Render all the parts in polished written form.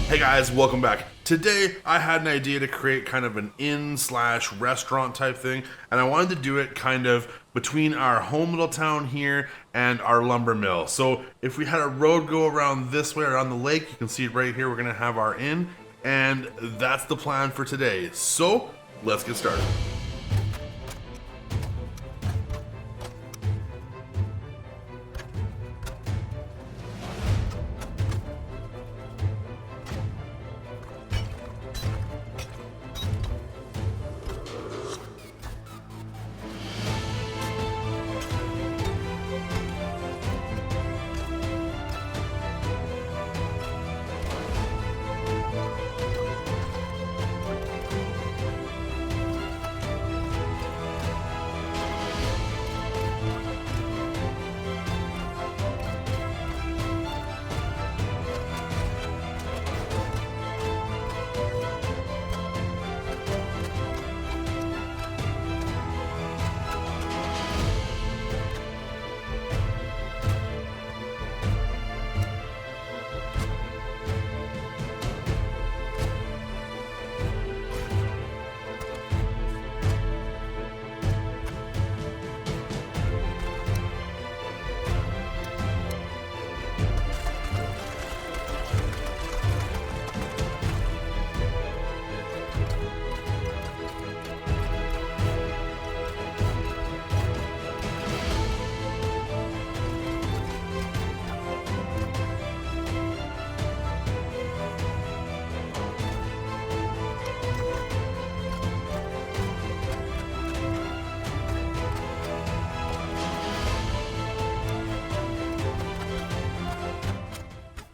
Hey guys, welcome back. Today I had an idea to create kind of an inn/restaurant type thing, and I wanted to do it kind of between our home little town here and our lumber mill. So if we had a road go around this way around the lake, you can see it right here, we're gonna have our inn, and that's the plan for today. So let's get started.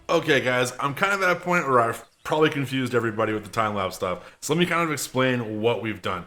Okay guys, I'm kind of at a point where I've probably confused everybody with the time-lapse stuff. So let me kind of explain what we've done.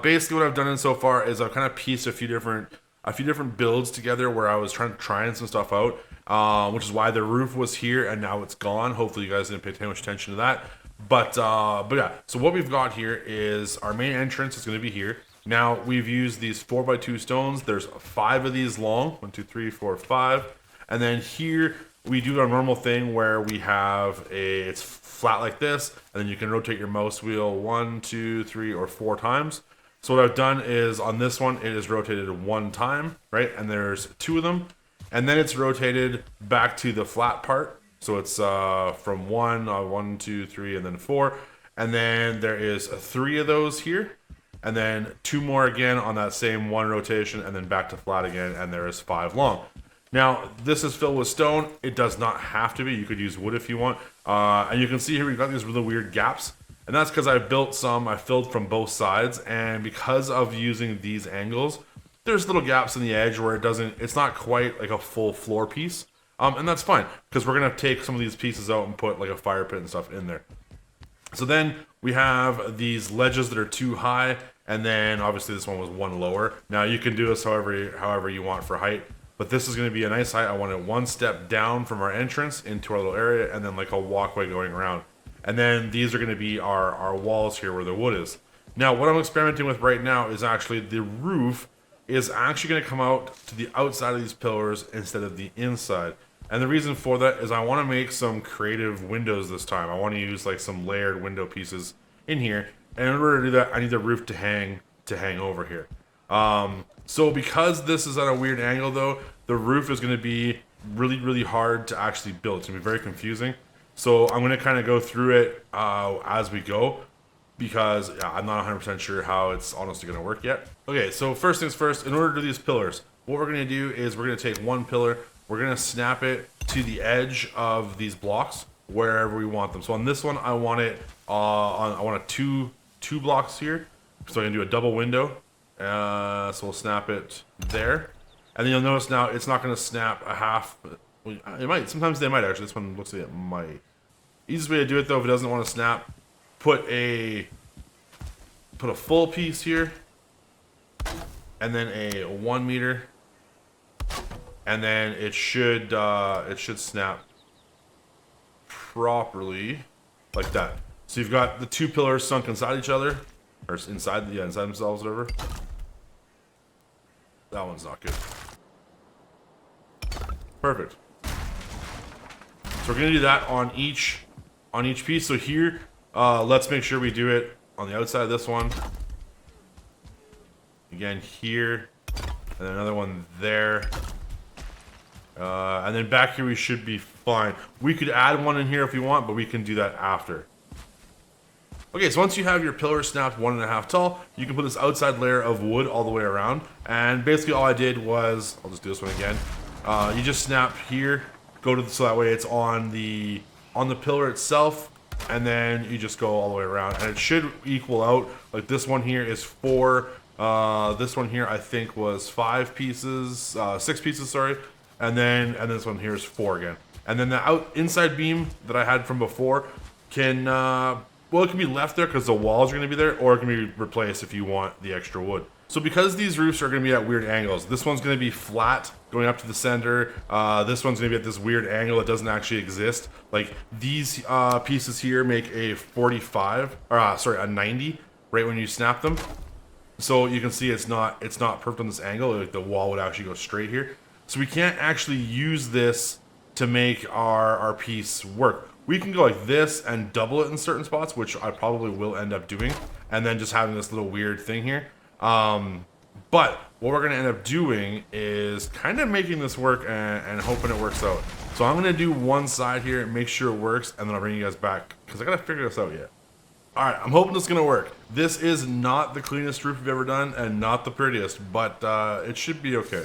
Basically what I've done so far is I've kind of pieced a few different builds together where I was trying some stuff out, which is why the roof was here and now it's gone. Hopefully you guys didn't pay too much attention to that. But yeah, so what we've got here is our main entrance is going to be here. Now we've used these 4x2 stones. There's 5 of these long, 1, 2, 3, 4, 5. And then here we do our normal thing where we have it's flat like this, and then you can rotate your mouse wheel 1, 2, 3, or 4 times. So what I've done is on this one, it is rotated 1 time, right? And there's 2 of them. And then it's rotated back to the flat part. So it's from 1, 2, 3, and then 4. And then there is 3 of those here. And then 2 more again on that same 1 rotation, and then back to flat again, and there is 5 long. Now, this is filled with stone. It does not have to be. You could use wood if you want. And you can see here we've got these really weird gaps. And that's because I filled from both sides. And because of using these angles, there's little gaps in the edge where it's not quite like a full floor piece. And that's fine, because we're going to take some of these pieces out and put like a fire pit and stuff in there. So then we have these ledges that are too high. And then obviously this one was 1 lower. Now you can do this however you want for height. But this is going to be a nice height. I want it 1 step down from our entrance into our little area, and then like a walkway going around. And then these are going to be our walls here where the wood is. Now, what I'm experimenting with right now is actually the roof is actually going to come out to the outside of these pillars instead of the inside. And the reason for that is I want to make some creative windows this time. I want to use like some layered window pieces in here. And in order to do that, I need the roof to hang over here. So because this is at a weird angle though, the roof is going to be really, really hard to actually build. It's going to be very confusing. So I'm going to kind of go through it as we go, because I'm not 100% sure how it's honestly going to work yet. Okay, so first things first, in order to do these pillars, what we're going to do is we're going to take 1 pillar, we're going to snap it to the edge of these blocks wherever we want them. So on this one, I want it I want two blocks here, so I can do a double window. So we'll snap it there, And then you'll notice now it's not going to snap a half. Well, it might. Sometimes they might actually. This one looks like it might. Easiest way to do it though, if it doesn't want to snap, put a full piece here, and then a 1 meter, and then it should snap properly like that. So you've got the two pillars sunk inside each other, or inside themselves, whatever. That one's not good. Perfect. So we're gonna do that on each piece. So here, let's make sure we do it on the outside of this one. Again here, and then another one there. And then back here we should be fine. We could add one in here if we want, but we can do that after. Okay, so once you have your pillar snapped 1.5 tall, you can put this outside layer of wood all the way around. And basically all I did was, I'll just do this one again. You just snap here, go to so that way it's on the pillar itself, and then you just go all the way around, and it should equal out. Like this one here is 4. This one here I think was 5 pieces, 6 pieces, sorry. And then this one here is 4 again. And then the inside beam that I had from before can, well, it can be left there because the walls are going to be there, or it can be replaced if you want the extra wood. So because these roofs are going to be at weird angles, this one's going to be flat going up to the center. This one's going to be at this weird angle that doesn't actually exist. Like these pieces here make a 45, or sorry, a 90 right when you snap them. So you can see it's not perfect on this angle. Like the wall would actually go straight here. So we can't actually use this to make our piece work. We can go like this and double it in certain spots, which I probably will end up doing, and then just having this little weird thing here. But what we're going to end up doing is kind of making this work and hoping it works out. So I'm going to do one side here, make sure it works, and then I'll bring you guys back because I got to figure this out yet. All right, I'm hoping this is going to work. This is not the cleanest roof we've ever done and not the prettiest, but it should be okay.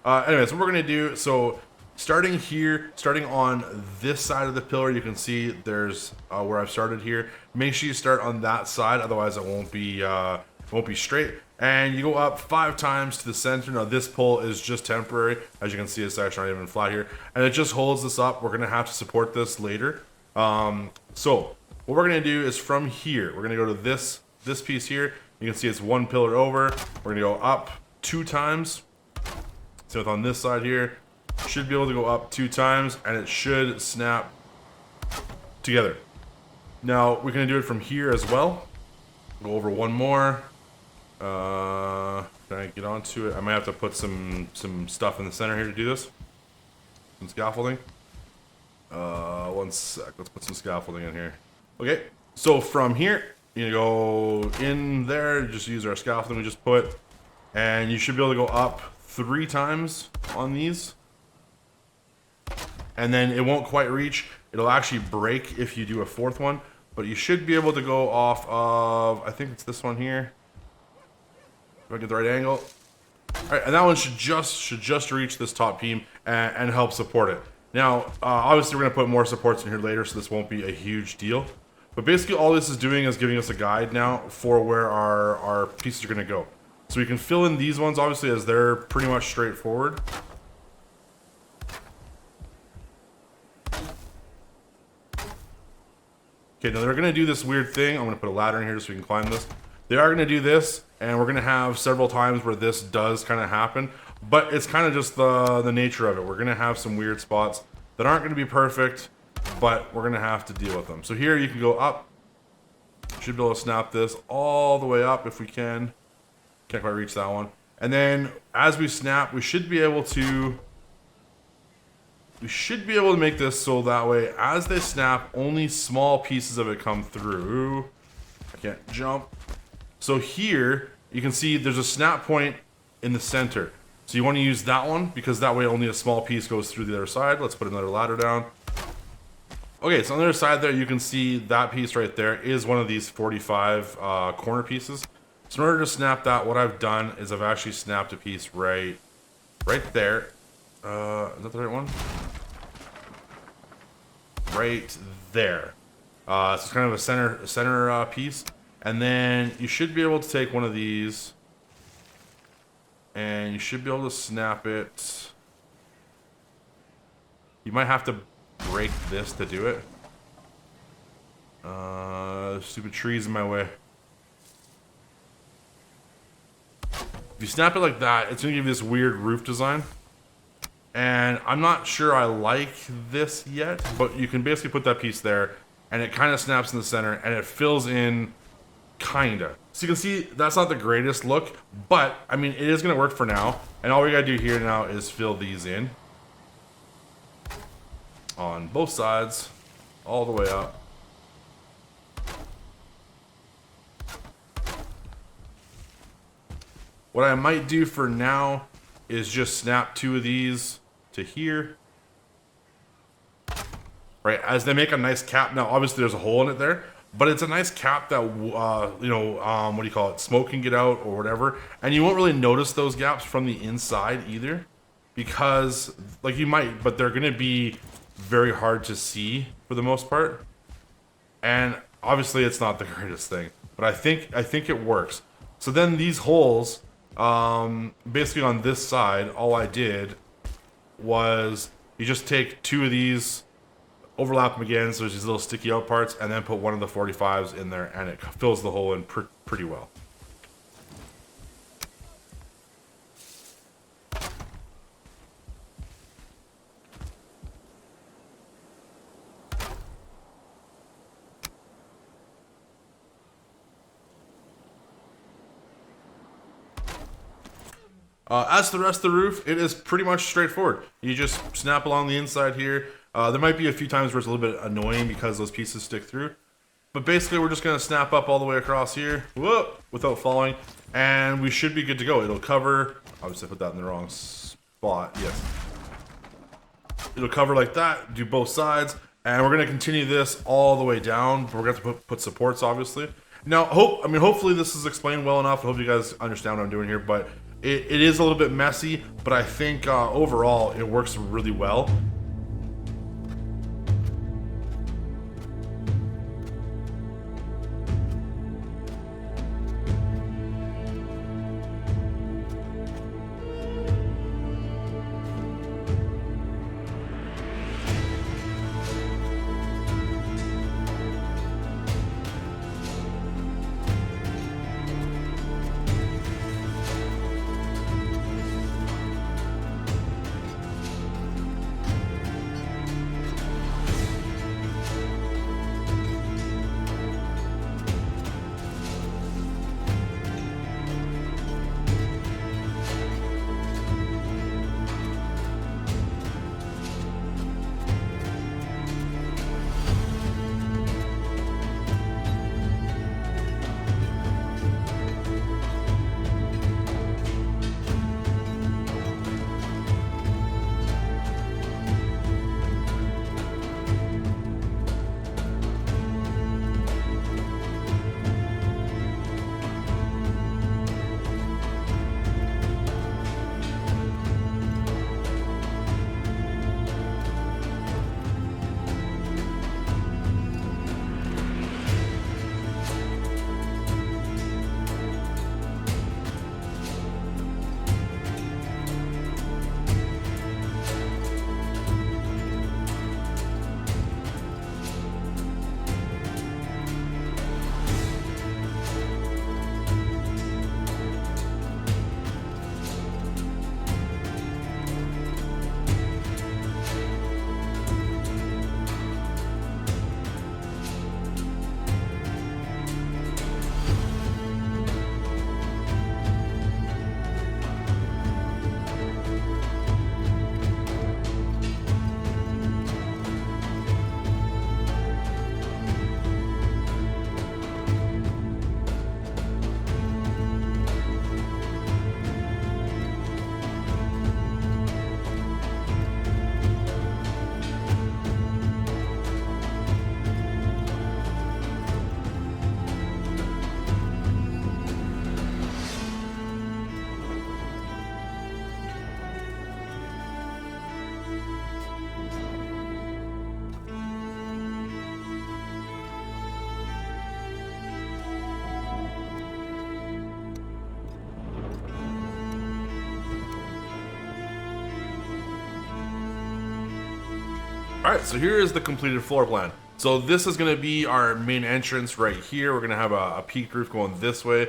Anyways, what we're going to do, so starting here, starting on this side of the pillar, you can see there's where I've started here. Make sure you start on that side, otherwise it won't be straight. And you go up 5 times to the center. Now this pole is just temporary. As you can see, it's actually not even flat here. And it just holds this up. We're gonna have to support this later. So what we're gonna do is from here, we're gonna go to this piece here. You can see it's 1 pillar over. We're gonna go up 2 times. So on this side here, should be able to go up 2 times and it should snap together. Now we're gonna do it from here as well. Go over 1 more. Can I get onto it? I might have to put some stuff in the center here to do this. Some scaffolding. 1 sec. Let's put some scaffolding in here. Okay. So from here, you go in there. Just use our scaffolding we just put, and you should be able to go up 3 times on these. And then it won't quite reach. It'll actually break if you do a 4th one, but you should be able to go off of, I think it's this one here. If I get the right angle. All right, and that one should just reach this top beam and help support it. Now, obviously we're gonna put more supports in here later, so this won't be a huge deal. But basically all this is doing is giving us a guide now for where our pieces are gonna go. So we can fill in these ones, obviously, as they're pretty much straightforward. Okay, now they're gonna do this weird thing. I'm gonna put a ladder in here so we can climb this. They are gonna do this, and we're gonna have several times where this does kind of happen, but it's kind of just the nature of it. We're gonna have some weird spots that aren't gonna be perfect, but we're gonna have to deal with them. So here you can go up. Should be able to snap this all the way up if we can. Can't quite reach that one. And then as we snap, we should be able to make this so that way as they snap, only small pieces of it come through. I can't jump. So here you can see there's a snap point in the center. So you want to use that one because that way only a small piece goes through the other side. Let's put another ladder down. Okay, so on the other side there, you can see that piece right there is one of these 45 corner pieces. So in order to snap that, what I've done is I've actually snapped a piece right there. Is that the right one? Right there. So it's kind of a center piece. And then you should be able to take one of these and you should be able to snap it. You might have to break this to do it. Stupid trees in my way. If you snap it like that, it's gonna give you this weird roof design. And I'm not sure I like this yet, but you can basically put that piece there, and it kind of snaps in the center, and it fills in, kinda. So you can see that's not the greatest look, but I mean, it is gonna work for now. And all we gotta do here now is fill these in on both sides, all the way up. What I might do for now is just snap 2 of these to here. Right, as they make a nice cap. Now, obviously there's a hole in it there, but it's a nice cap that, what do you call it? Smoke can get out or whatever. And you won't really notice those gaps from the inside either, because, like, you might, but they're gonna be very hard to see for the most part. And obviously it's not the greatest thing, but I think it works. So then these holes, basically on this side, all I did was you just take 2 of these, overlap them again, so there's these little sticky out parts, and then put one of the 45s in there, and it fills the hole in pretty well. As to the rest of the roof, it is pretty much straightforward. You just snap along the inside here. There might be a few times where it's a little bit annoying because those pieces stick through. But basically, we're just going to snap up all the way across here, whoop, without falling, and we should be good to go. It'll cover, obviously I put that in the wrong spot, yes. It'll cover like that, do both sides, and we're going to continue this all the way down. But we're going to have to put supports, obviously. Now, hopefully this is explained well enough. I hope you guys understand what I'm doing here, but it is a little bit messy, but I think overall it works really well. All right, so here is the completed floor plan. So this is going to be our main entrance right here. We're going to have a peaked roof going this way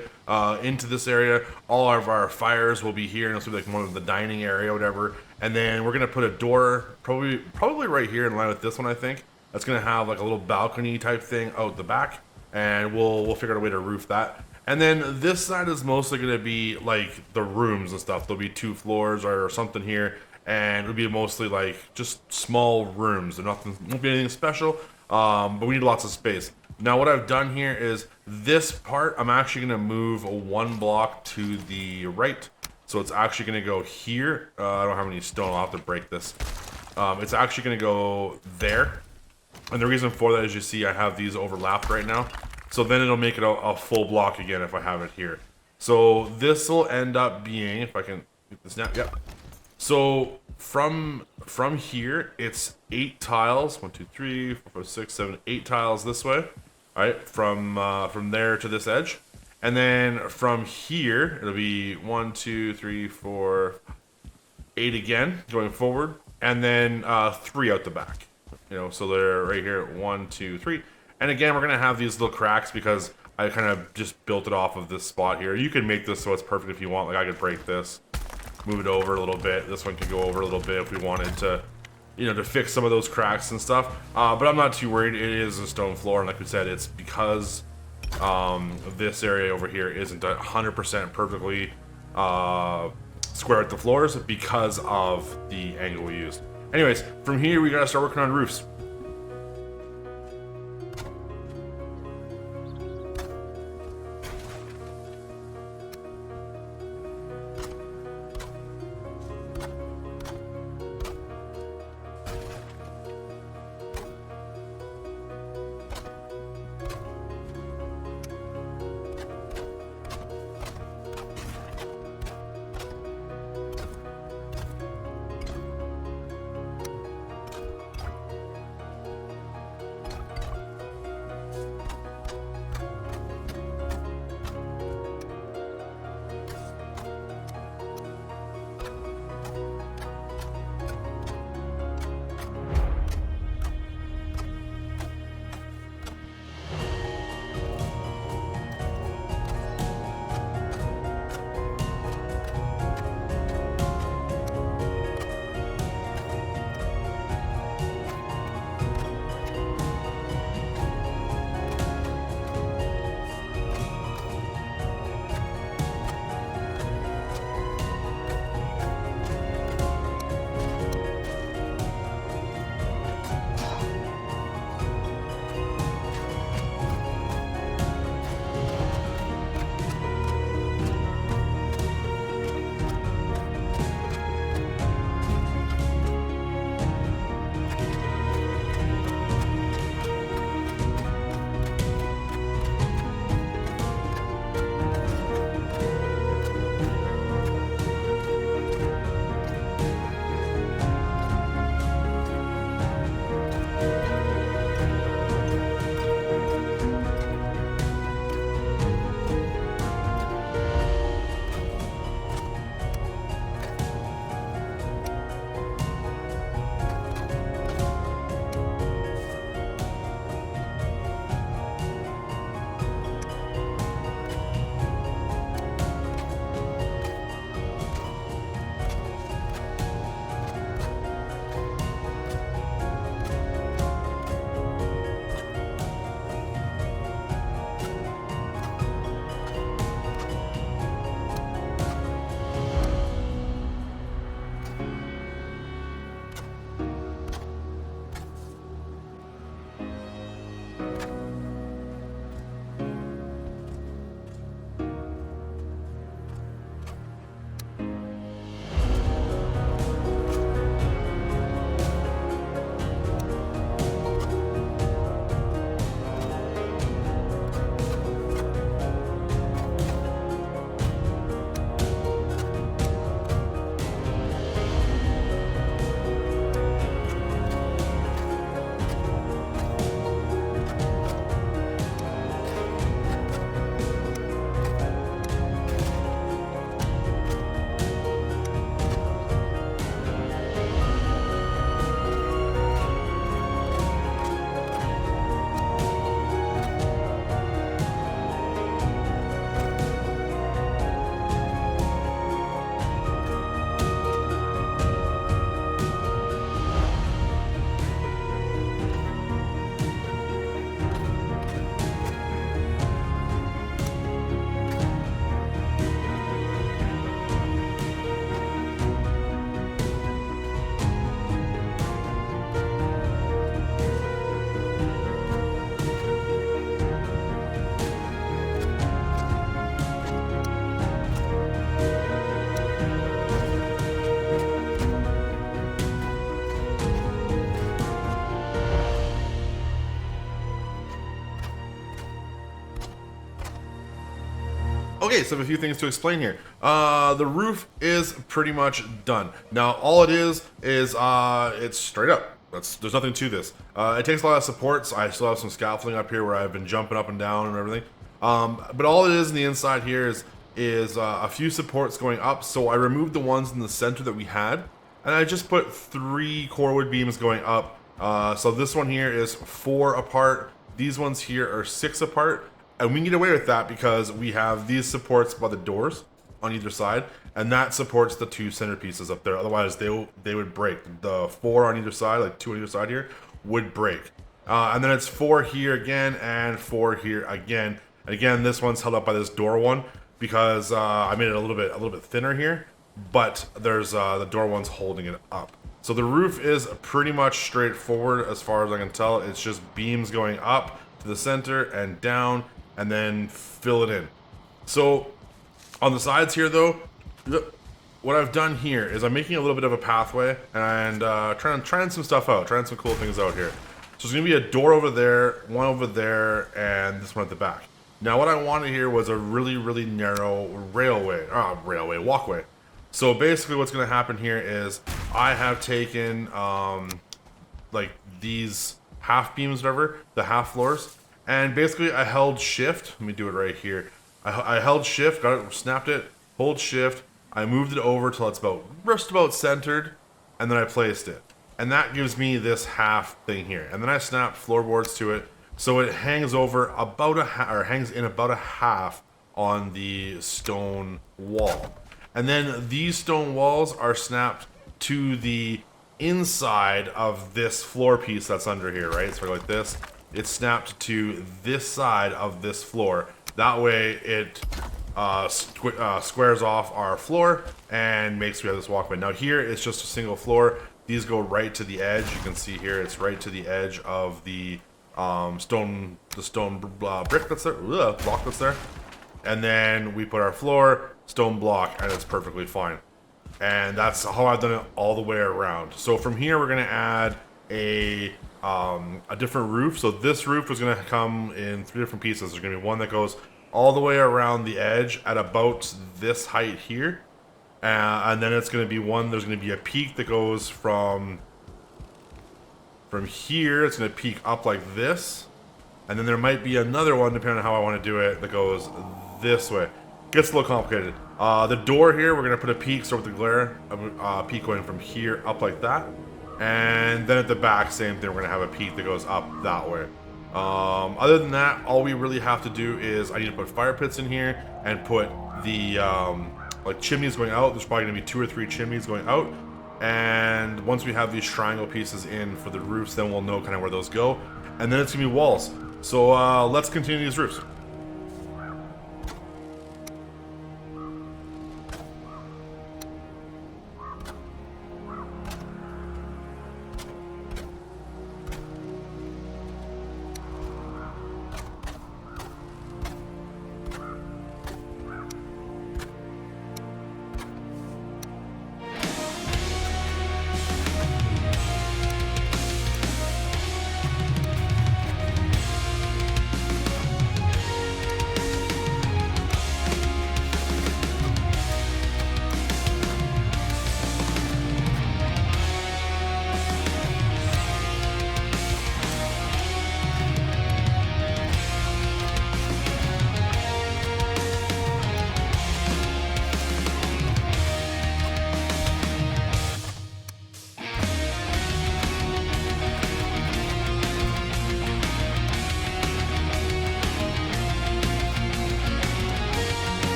into this area. All of our fires will be here, and this will be like more of the dining area, whatever. And then we're going to put a door, probably right here in line with this one, I think. That's going to have like a little balcony type thing out the back, and we'll figure out a way to roof that. And then this side is mostly going to be like the rooms and stuff. There'll be 2 floors or something here, and it'll be mostly like just small rooms. There won't be anything special, but we need lots of space. Now what I've done here is this part, I'm actually going to move 1 block to the right. So it's actually going to go here. I don't have any stone. I'll have to break this. It's actually going to go there. And the reason for that is you see I have these overlapped right now. So then it'll make it a full block again if I have it here. So this will end up being, if I can get this now, yep. So from here, it's 8 tiles. 1, 2, 3, 4, 5, 6, 7, 8 tiles this way. All right, from there to this edge. And then from here, it'll be 1, 2, 3, 4, 8 again, going forward. And then 3 out the back. You know, so they're right here, 1, 2, 3. And again, we're going to have these little cracks because I kind of just built it off of this spot here. You can make this so it's perfect if you want. Like I could break this, move it over a little bit. This one could go over a little bit if we wanted to, you know, to fix some of those cracks and stuff. But I'm not too worried. It is a stone floor. And like we said, it's because this area over here isn't 100% perfectly square at the floors because of the angle we used. Anyways, from here, we got to start working on roofs. Okay, so I have a few things to explain here. The roof is pretty much done. Now, all it is it's straight up. There's nothing to this. It takes a lot of supports. I still have some scaffolding up here where I've been jumping up and down and everything. But all it is in the inside here is a few supports going up. So I removed the ones in the center that we had, and I just put 3 core wood beams going up. So this one here is 4 apart. These ones here are 6 apart. And we can get away with that because we have these supports by the doors on either side, and that supports the 2 centerpieces up there. Otherwise, they would break. The 4 on either side, like 2 on either side here, would break. And then it's 4 here again, and 4 here again. And again, this one's held up by this door one because I made it a little bit thinner here, but there's the door one's holding it up. So the roof is pretty much straightforward as far as I can tell. It's just beams going up to the center and down, and then fill it in. So on the sides here though, what I've done here is I'm making a little bit of a pathway and trying some stuff out, trying some cool things out here. So there's gonna be a door over there, one over there, and this one at the back. Now what I wanted here was a really narrow walkway. So basically what's gonna happen here is I have taken like these half beams, whatever, the half floors, and basically I held shift. Let me do it right here. I held shift, got it, snapped it, hold shift. I moved it over till it's just about centered, and then I placed it. And that gives me this half thing here. And then I snapped floorboards to it, so it hangs over about hangs in about a half on the stone wall. And then these stone walls are snapped to the inside of this floor piece that's under here, right? So like this. It's snapped to this side of this floor. That way it squares off our floor and makes we have this walkway. Now here it's just a single floor. These go right to the edge. You can see here it's right to the edge of the stone brick that's there, block that's there. And then we put our floor, stone block, and it's perfectly fine. And that's how I've done it all the way around. So from here we're gonna add a different roof. So this roof is going to come in 3 different pieces. There's going to be one that goes all the way around the edge at about this height here, and then it's going to be one. There's going to be a peak that goes from here. It's going to peak up like this, and then there might be another one depending on how I want to do it that goes this way. Gets a little complicated. The door here, we're going to put a peak, so with the glare, peak going from here up like that. And then at the back, same thing, we're going to have a peak that goes up that way. Other than that, all we really have to do is I need to put fire pits in here and put the like chimneys going out. There's probably going to be 2 or 3 chimneys going out. And once we have these triangle pieces in for the roofs, then we'll know kind of where those go. And then it's going to be walls. So let's continue these roofs.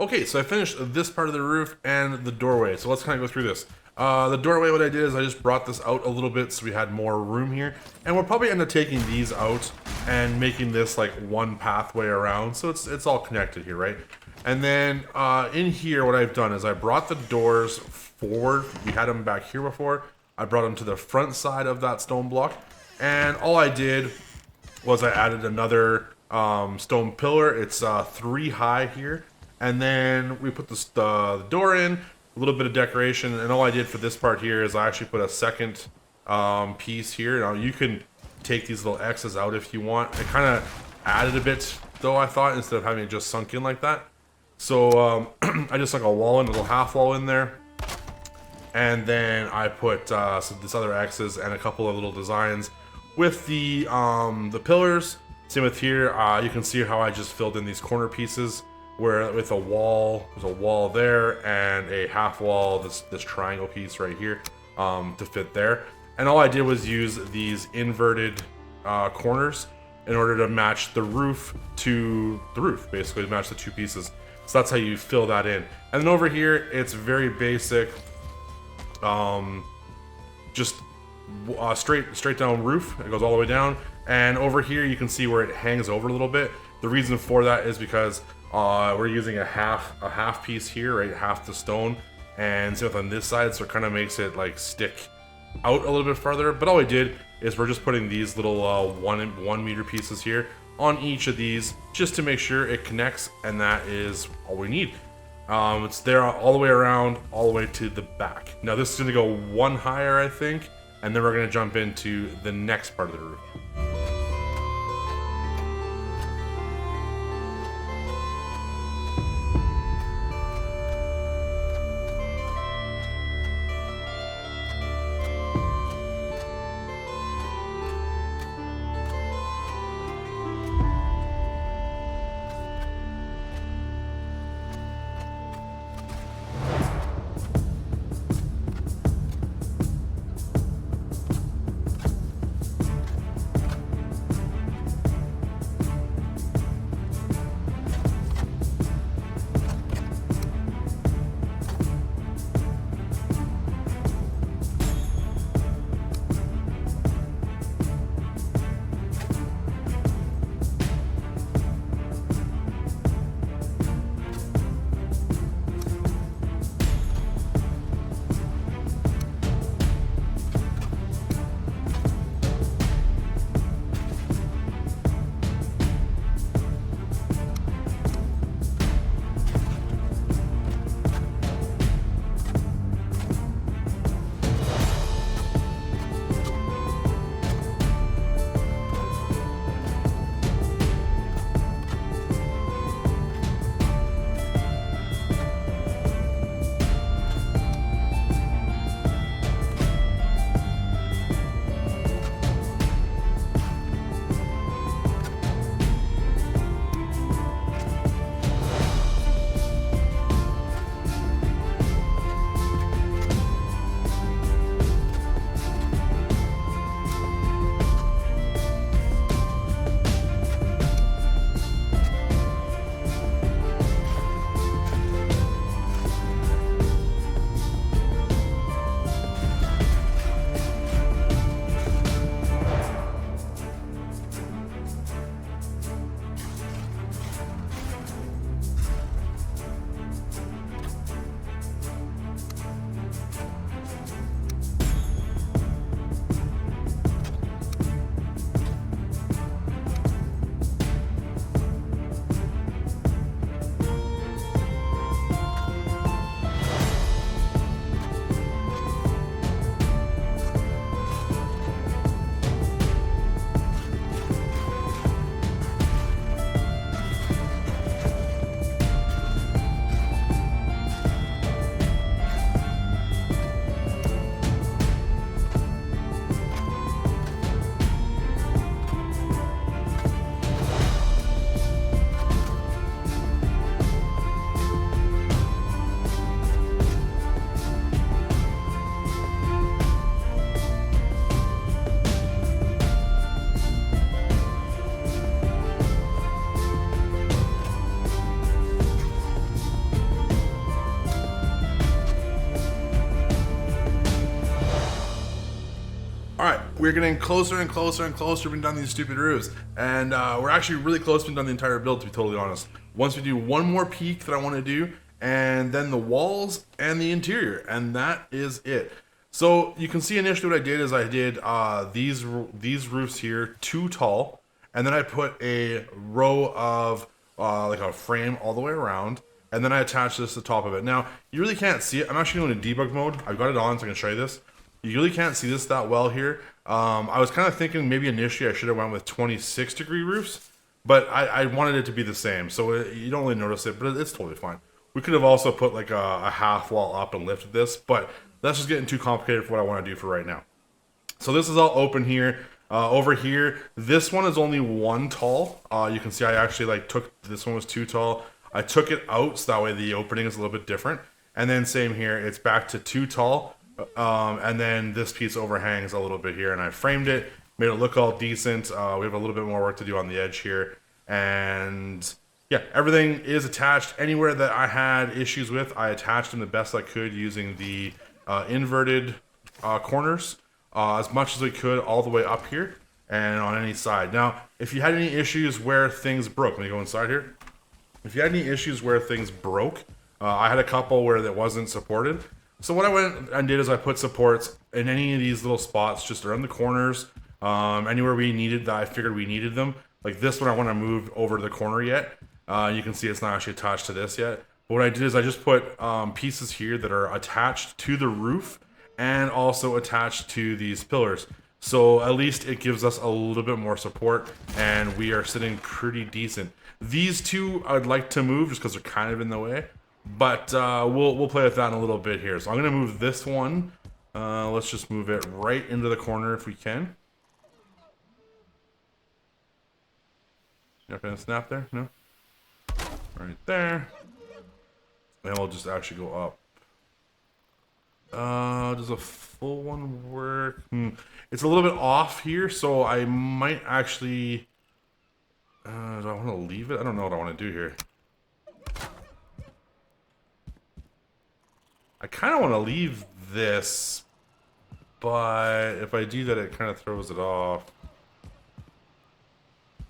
Okay, so I finished this part of the roof and the doorway. So let's kind of go through this. The doorway, what I did is I just brought this out a little bit so we had more room here. And we'll probably end up taking these out and making this like one pathway around. So it's all connected here, right? And then in here, what I've done is I brought the doors forward. We had them back here before. I brought them to the front side of that stone block. And all I did was I added another stone pillar. It's 3 high here. And then we put the door in, a little bit of decoration. And all I did for this part here is I actually put a second piece here. Now you can take these little X's out if you want. It kind of added a bit though, I thought, instead of having it just sunk in like that. So I just sunk a wall in, a little half wall in there. And then I put this other X's and a couple of little designs with the pillars. Same with here. You can see how I just filled in these corner pieces where with a wall, there's a wall there and a half wall, this triangle piece right here to fit there. And all I did was use these inverted corners in order to match the roof to the roof, basically to match the 2 pieces. So that's how you fill that in. And then over here, it's very basic, just straight down roof. It goes all the way down. And over here, you can see where it hangs over a little bit. The reason for that is because we're using a half piece here, right? Half the stone, and same on this side, so it kind of makes it like stick out a little bit farther. But all I did is we're just putting these little 1 meter pieces here on each of these just to make sure it connects, and that is all we need. It's there all the way around, all the way to the back. Now this is gonna go 1 higher, I think, and then we're gonna jump into the next part of the roof. we're getting closer and closer and closer to being done these stupid roofs. And we're actually really close to being done the entire build, to be totally honest. Once we do one more peak that I want to do, and then the walls and the interior, and that is it. So you can see initially what I did is I did these roofs here too tall, and then I put a row of like a frame all the way around, and then I attached this to the top of it. Now you really can't see it. I'm actually going to debug mode. I've got it on so I can show you this. You really can't see this that well here. I was kind of thinking maybe initially I should have went with 26-degree roofs, but I wanted it to be the same, so you don't really notice it, but it's totally fine. We could have also put like a half wall up and lifted this, but that's just getting too complicated for what I want to do for right now. So this is all open here. Over here, this one is only one tall. You can see I actually like took, this one was too tall. I took it out so that way the opening is a little bit different. And then same here, it's back to too tall. And then this piece overhangs a little bit here, and I framed it, made it look all decent. We have a little bit more work to do on the edge here. And yeah, everything is attached. Anywhere that I had issues with, I attached them the best I could using the inverted corners as much as we could all the way up here and on any side. Now, if you had any issues where things broke, let me go inside here. If you had any issues where things broke, I had a couple where that wasn't supported. So what I went and did is I put supports in any of these little spots, just around the corners, anywhere we needed that I figured we needed them. Like this one, I want to move over to the corner yet. You can see it's not actually attached to this yet. But what I did is I just put pieces here that are attached to the roof and also attached to these pillars. So at least it gives us a little bit more support, and we are sitting pretty decent. These two I'd like to move just because they're kind of in the way. But we'll play with that in a little bit here. So I'm going to move this one. Let's just move it right into the corner if we can. Not going to snap there? No? Right there. And we'll just actually go up. Does a full one work? It's a little bit off here, so I might actually... do I want to leave it? I don't know what I want to do here. I kind of want to leave this, but if I do that, it kind of throws it off.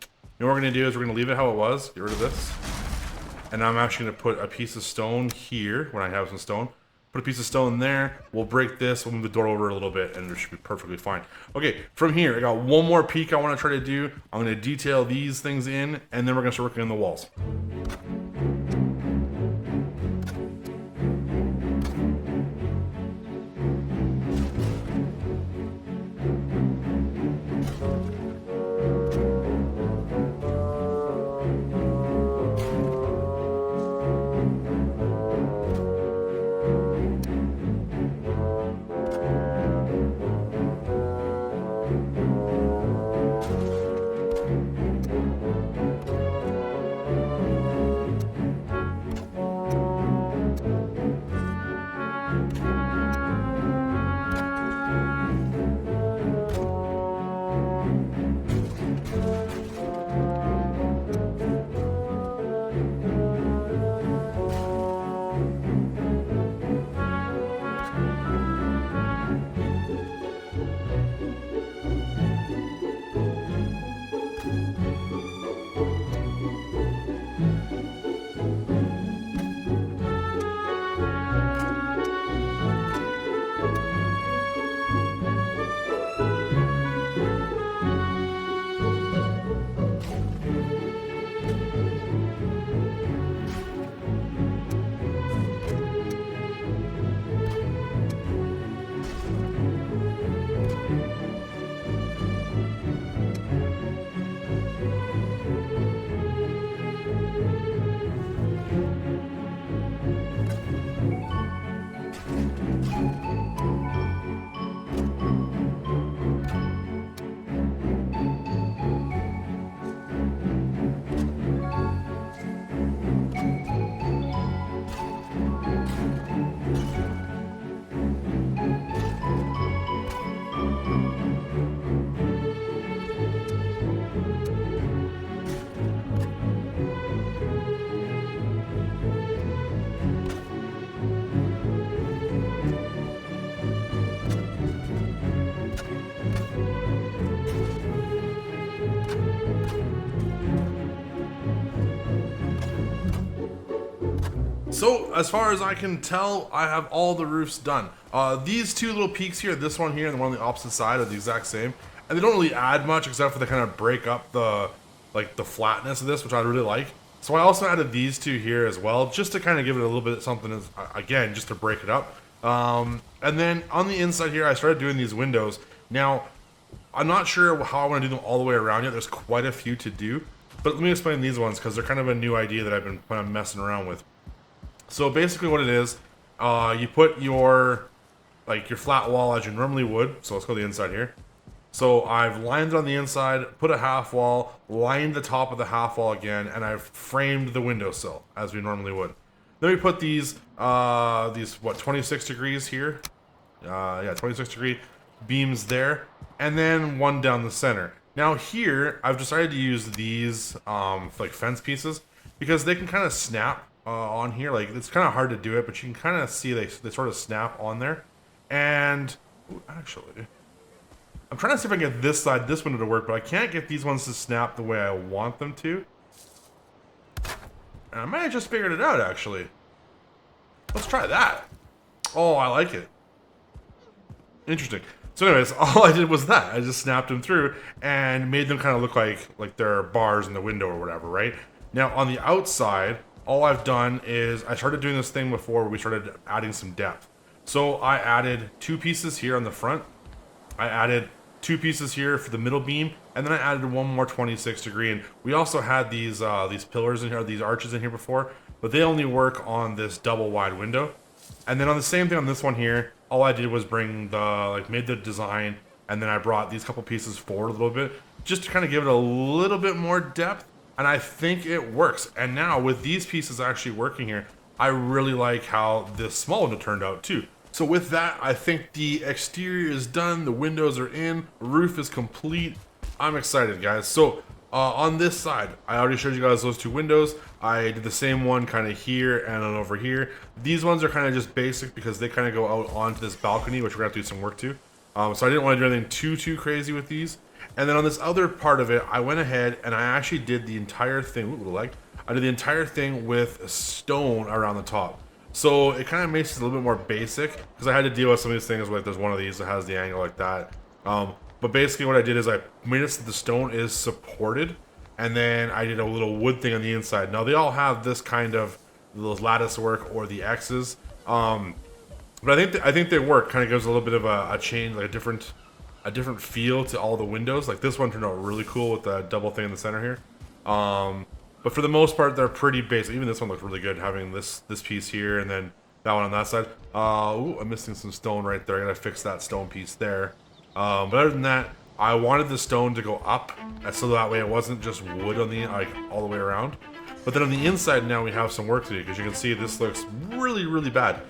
You know what we're going to do is we're going to leave it how it was, get rid of this, and I'm actually going to put a piece of stone here when I have some stone. Put a piece of stone there, we'll break this, we'll move the door over a little bit, and it should be perfectly fine. Okay, from here, I got one more peak I want to try to do. I'm going to detail these things in, and then we're going to start working on the walls. So as far as I can tell, I have all the roofs done. These two little peaks here, this one here and the one on the opposite side, are the exact same, and they don't really add much except for they kind of break up the flatness of this, which I really like. So I also added these two here as well, just to kind of give it a little bit of something, again, just to break it up. And then on the inside here, I started doing these windows. Now, I'm not sure how I want to do them all the way around yet. There's quite a few to do, but let me explain these ones because they're kind of a new idea that I've been kind of messing around with. So basically what it is, you put your flat wall as you normally would. So let's go to the inside here. So I've lined it on the inside, put a half wall, lined the top of the half wall again, and I've framed the windowsill as we normally would. Then we put these 26 degrees here. Yeah, 26 degree beams there, and then one down the center. Now here, I've decided to use these like fence pieces because they can kind of snap on here. Like, it's kind of hard to do it, but you can kind of see they sort of snap on there. And actually, I'm trying to see if I can get this window to work, but I can't get these ones to snap the way I want them to. And I might have just figured it out, actually. Let's try that. Oh, I like it. Interesting. So anyways, all I did was that. I just snapped them through and made them kind of look like they're bars in the window or whatever, right? Now, on the outside, all I've done is I started doing this thing before where we started adding some depth. So I added two pieces here on the front. I added two pieces here for the middle beam, and then I added one more 26 degree. And we also had these pillars in here, these arches in here before, but they only work on this double wide window. And then on the same thing on this one here, all I did was bring made the design, and then I brought these couple pieces forward a little bit, just to kind of give it a little bit more depth. And I think it works. And now with these pieces actually working here, I really like how this small window turned out too. So with that, I think the exterior is done, the windows are in, the roof is complete. I'm excited, guys. So on this side, I already showed you guys those two windows. I did the same one kind of here and then over here. These ones are kind of just basic because they kind of go out onto this balcony, which we're gonna have to do some work to. So I didn't want to do anything too crazy with these. And then on this other part of it, I went ahead and I actually did the entire thing. Ooh, little leg. I did the entire thing with stone around the top. So it kind of makes it a little bit more basic because I had to deal with some of these things. Like there's one of these that has the angle like that. But basically what I did is I made it so the stone is supported, and then I did a little wood thing on the inside. Now they all have this kind of those lattice work or the X's, but I think they work. Kind of gives a little bit of a change, like a different feel to all the windows. Like this one turned out really cool with the double thing in the center here. But for the most part, they're pretty basic. Even this one looked really good, having this piece here and then that one on that side. Ooh, I'm missing some stone right there. I gotta fix that stone piece there. But other than that, I wanted the stone to go up, so that way it wasn't just wood on the all the way around. But then on the inside now we have some work to do because you can see this looks really bad.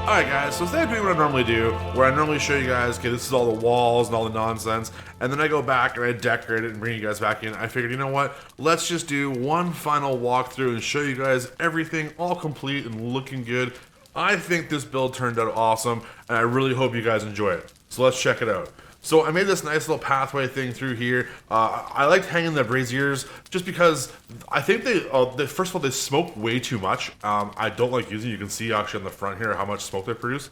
Alright guys, so instead of doing what I normally do, where I normally show you guys, okay, this is all the walls and all the nonsense, and then I go back and I decorate it and bring you guys back in, I figured, you know what, let's just do one final walkthrough and show you guys everything all complete and looking good. I think this build turned out awesome, and I really hope you guys enjoy it. So let's check it out. So I made this nice little pathway thing through here. I liked hanging the braziers just because I think they first of all, they smoke way too much. I don't like using, you can see actually on the front here how much smoke they produce.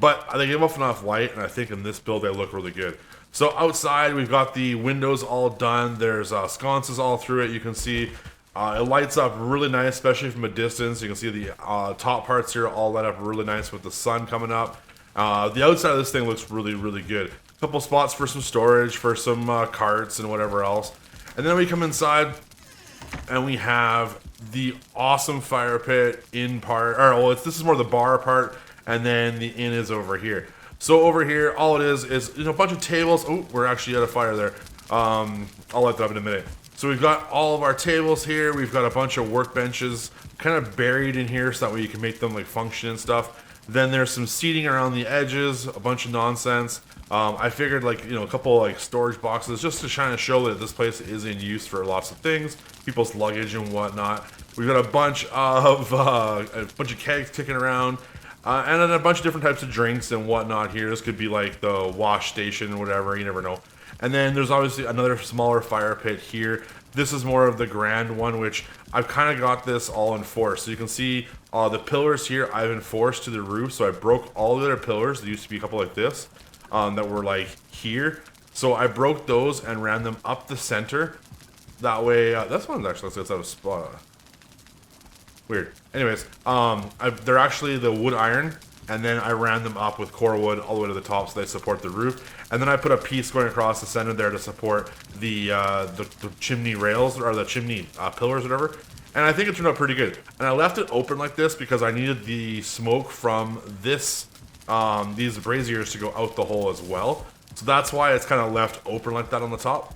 But they give off enough light, and I think in this build they look really good. So outside we've got the windows all done. There's sconces all through it. You can see it lights up really nice, especially from a distance. You can see the top parts here all light up really nice with the sun coming up. The outside of this thing looks really, really good. Couple spots for some storage, for some carts and whatever else. And then we come inside and we have the awesome fire pit in part, or well, this is more the bar part, and then the inn is over here. So over here, all it is a bunch of tables. Oh, we're actually at a fire there. I'll light that up in a minute. So we've got all of our tables here. We've got a bunch of workbenches kind of buried in here so that way you can make them like function and stuff. Then there's some seating around the edges, a bunch of nonsense. I figured like, a couple like storage boxes just to kind of show that this place is in use for lots of things, people's luggage and whatnot. We've got a bunch of kegs kicking around, and then a bunch of different types of drinks and whatnot here. This could be like the wash station, whatever, you never know. And then there's obviously another smaller fire pit here. This is more of the grand one, which I've kind of got this all enforced. So you can see the pillars here I've enforced to the roof. So I broke all the other pillars. There used to be a couple like this that were like here. So I broke those and ran them up the center. That way, this one's actually, let's out of spot. Weird. Anyways, they're actually the wood iron. And then I ran them up with core wood all the way to the top so they support the roof. And then I put a piece going across the center there to support the chimney rails, or the chimney pillars, whatever. And I think it turned out pretty good. And I left it open like this because I needed the smoke from these braziers to go out the hole as well. So that's why it's kind of left open like that on the top.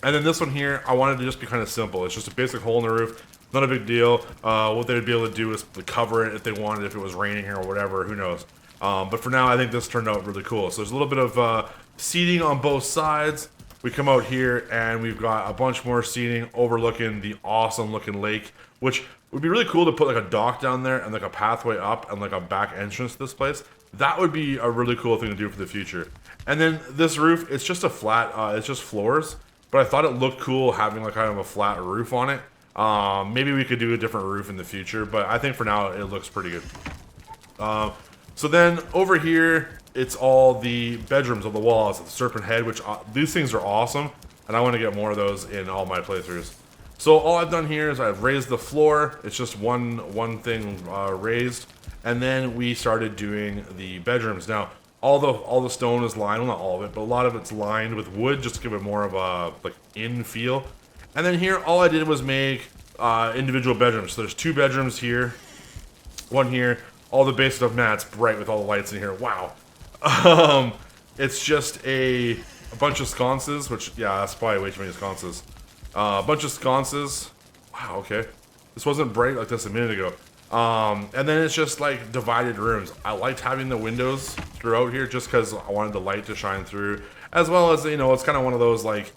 And then this one here, I wanted to just be kind of simple. It's just a basic hole in the roof. Not a big deal. What they'd be able to do is cover it if they wanted, if it was raining here or whatever, who knows. But for now, I think this turned out really cool. So there's a little bit of seating on both sides. We come out here and we've got a bunch more seating overlooking the awesome looking lake, which would be really cool to put like a dock down there and like a pathway up and like a back entrance to this place. That would be a really cool thing to do for the future. And then this roof, it's just a flat, it's just floors, but I thought it looked cool having like kind of a flat roof on it. Maybe we could do a different roof in the future, but I think for now it looks pretty good. So then over here, it's all the bedrooms on the walls, the serpent head, which these things are awesome, and I want to get more of those in all my playthroughs. So all I've done here is I've raised the floor. It's just one thing raised, and then we started doing the bedrooms. Now all the stone is lined, well not all of it, but a lot of it's lined with wood just to give it more of a like in feel. And then here, all I did was make individual bedrooms. So there's 2 bedrooms here, one here. All the base stuff, man, it's bright with all the lights in here. Wow. It's just a bunch of sconces, which, yeah, that's probably way too many sconces. A bunch of sconces. Wow, okay. This wasn't bright like this a minute ago. And then it's just like divided rooms. I liked having the windows throughout here just because I wanted the light to shine through. As well as, it's kind of one of those like,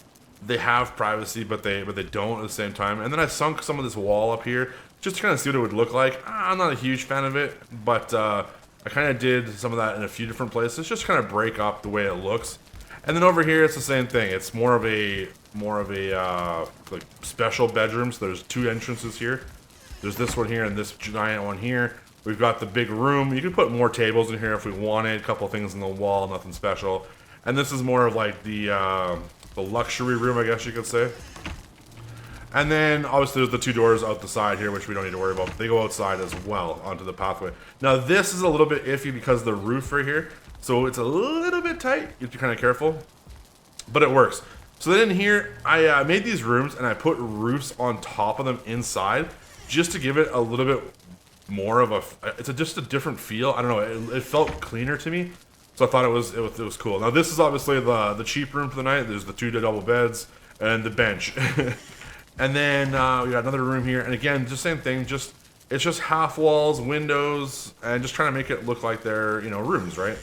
they have privacy, but they don't at the same time. And then I sunk some of this wall up here just to kind of see what it would look like. I'm not a huge fan of it, but I kind of did some of that in a few different places, just to kind of break up the way it looks. And then over here, it's the same thing. It's more of a like special bedroom. So there's 2 entrances here. There's this one here and this giant one here. We've got the big room. You can put more tables in here if we wanted. A couple things on the wall, nothing special. And this is more of like the luxury room, I guess you could say. And then obviously there's the 2 doors out the side here, which we don't need to worry about. They go outside as well onto the pathway. Now this is a little bit iffy because of the roof right here, so it's a little bit tight. You have to be kind of careful, but it works. So then in here, I made these rooms and I put roofs on top of them inside, just to give it a little bit more of just a different feel. I don't know. It felt cleaner to me. So I thought it was cool. Now this is obviously the cheap room for the night. There's the 2 double beds and the bench. And then we got another room here. And again, just same thing. Just It's just half walls, windows, and just trying to make it look like they're, you know, rooms, right?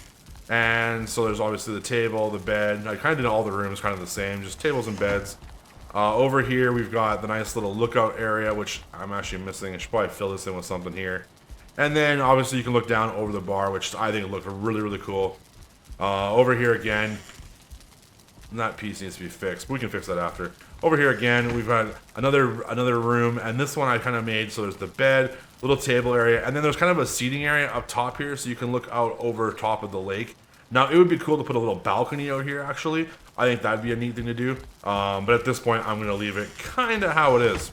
And so there's obviously the table, the bed. I kind of did all the rooms kind of the same, just tables and beds. Over here we've got the nice little lookout area, which I'm actually missing. I should probably fill this in with something here. And then obviously you can look down over the bar, which I think looked really, really cool. Over here again, that piece needs to be fixed, but we can fix that after. Over here again, we've got another room, and this one I kind of made so there's the bed, little table area, and then there's kind of a seating area up top here, so you can look out over top of the lake. Now, it would be cool to put a little balcony out here, actually. I think that'd be a neat thing to do. But at this point, I'm going to leave it kind of how it is.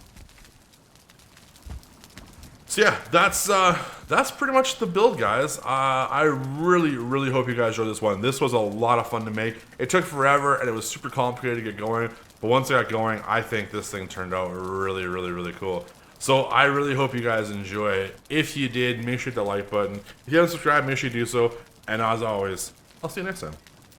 So yeah, that's pretty much the build, guys. I really, really hope you guys enjoyed this one. This was a lot of fun to make. It took forever, and it was super complicated to get going. But once I got going, I think this thing turned out really, really, really cool. So I really hope you guys enjoy it. If you did, make sure to hit the like button. If you haven't subscribed, make sure you do so. And as always, I'll see you next time.